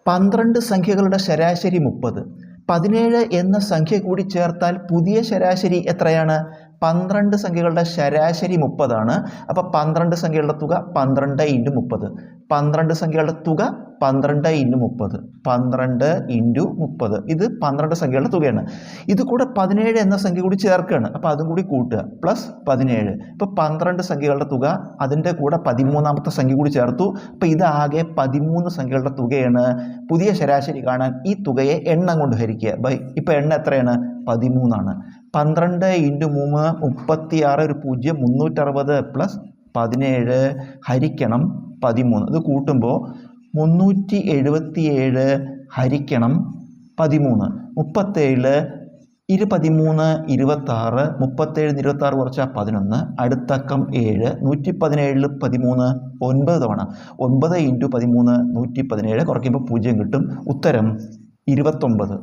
12 സംഖ്യകളുടെ ശരാശരി 30. 17 എന്ന സംഖ്യ കൂടി ചേർത്താൽ പുതിയ ശരാശരി എത്രയാണ്? 12 സംഖ്യകളുടെ ശരാശരി 30 ആണ്. അപ്പോൾ 12 സംഖ്യകളുടെ തുക 12 × 30. 12 സംഖ്യകളുടെ തുക 12 × 30. 12 × 30. ഇത് 12 സംഖ്യകളുടെ തുകയാണ്. ഇത് കൂടെ 17 എന്ന സംഖ്യ കൂടി ചേർക്കുകയാണ്. അപ്പോൾ അതും കൂടി കൂട്ടുക. പ്ലസ് 17. ഇപ്പോൾ 12 സംഖ്യകളുടെ തുക, അതിൻ്റെ കൂടെ 13ാമത്തെ സംഖ്യ കൂടി ചേർത്തു. അപ്പോൾ ഇതാകെ 13 സംഖ്യകളുടെ തുകയാണ്. പുതിയ ശരാശരി കാണാൻ ഈ തുകയെ എണ്ണം കൊണ്ട് ഹരിക്കുക. ഇപ്പോൾ എണ്ണം എത്രയാണ്? 13 ആണ്. 12 × 3 36, ഒരു 0, 360 പ്ലസ് 17 ഹരിക്കണം 13. ഇത് കൂട്ടുമ്പോൾ 377 ഹരിക്കണം 13. 37 13 26. 37 26 കുറച്ചാൽ 11. അടുത്തക്കം 7. 117 13 9 തവണ. 9 × 13 117. കുറയ്ക്കുമ്പോൾ 0 കിട്ടും. ഉത്തരം 29.